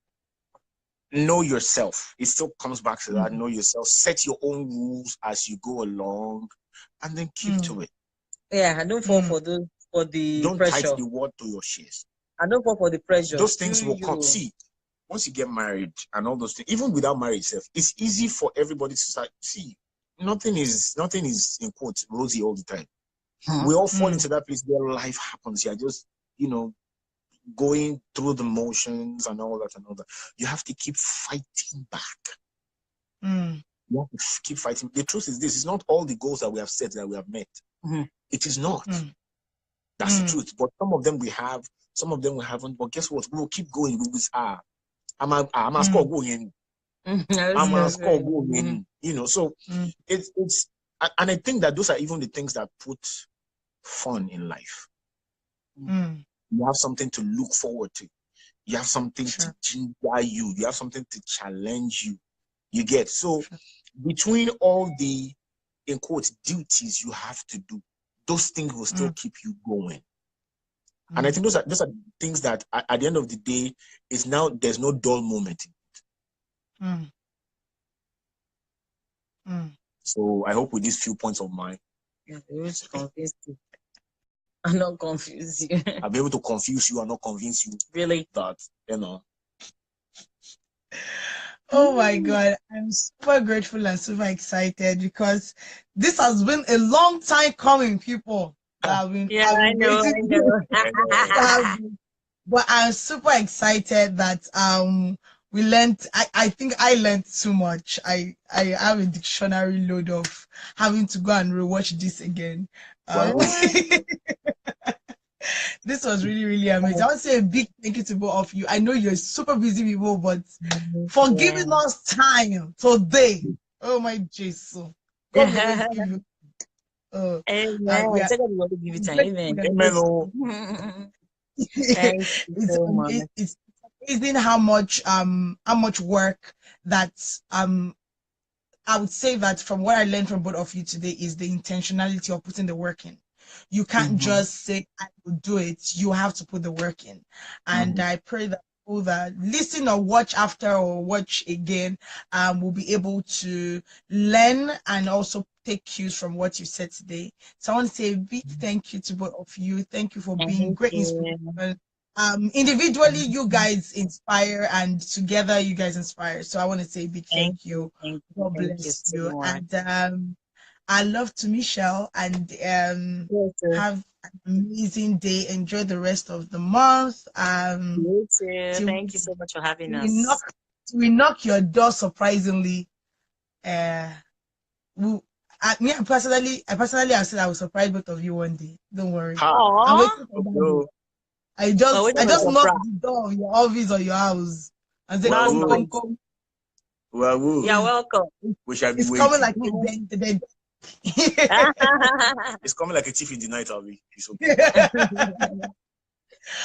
Know yourself. It still comes back to that. Know yourself. Set your own rules as you go along, and then keep to it. Yeah, I don't fall for the don't pressure. tight the word to your chest. I don't fall for the pressure. Those things will come. See, once you get married and all those things, even without marriage itself, it's easy for everybody to start. See, nothing is in quotes rosy all the time. We all fall into that place where life happens. You're just, going through the motions and all that. You have to keep fighting back. You have to keep fighting. The truth is this: it's not all the goals that we have set that we have met. It is not. That's the truth. But some of them we have, some of them we haven't. But guess what? We will keep going. We will I'm a score going. I'm a score going. So it's and I think that those are even the things that put fun in life. You have something to look forward to. You have something to ginger you. You have something to challenge you. You get so between all the, in quotes, duties you have to do, those things will still keep you going. And I think those are things that at the end of the day there's no dull moment in it. So I hope with these few points of mine, I'm not confused you. I'll be able to confuse you and not convince you. Really? That, Oh my God, I'm super grateful and super excited because this has been a long time coming, people. I know. But I'm super excited that we learned. I think I learned too much. I have a dictionary load of having to go and rewatch this again. This was really, really amazing. I want to say a big thank you to both of you. I know you're super busy people, but for giving us time today. Oh my Jesus. God bless you. It's amazing how much work that I would say that from what I learned from both of you today is the intentionality of putting the work in. You can't just say, I will do it. You have to put the work in. And I pray that people that listen or watch after or watch again will be able to learn and also take cues from what you said today. So I want to say a big thank you to both of you. Thank you for being great inspiration. Individually, you guys inspire, and together, you guys inspire. So I want to say a big thank you. God bless you. And I love to Michelle, and have an amazing day. Enjoy the rest of the month. You too. Thank you so much for having us. We knock your door surprisingly. I personally, I said I will surprise both of you one day. Don't worry. I just knocked the door of your office or your house and said, come. Well, you're welcome. It's coming like a it's coming like a thief in the night, Abby. It's okay.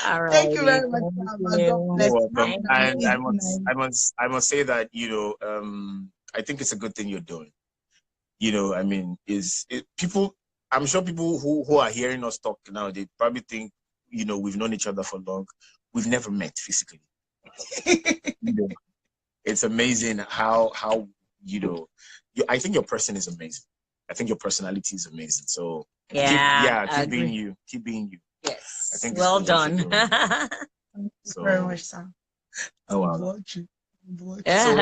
All right. Thank you very much. And I must say that I think it's a good thing you're doing. I mean, I'm sure people who are hearing us talk now, they probably think we've known each other for long. We've never met physically. It's amazing how I think your person is amazing. I think your personality is amazing. So Yeah, I keep being agree. you. Keep being you. Yes. I think Well this is what you done. do. Thank you So, very much, sir. oh, wow. Watch it. Watch it. So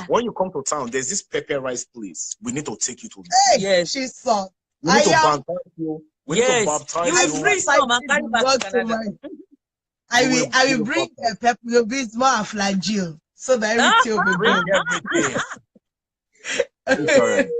when you come to town, there's this pepper rice place. We need to take you to. Hey, Yes. she's son. We need to I am. baptize you. We need to Yes. baptize You I will you. bring some and carry back to God to Canada. my. I will bring a pepper. Will be more flagyl so that everything will be Bring good. everything. It's all right.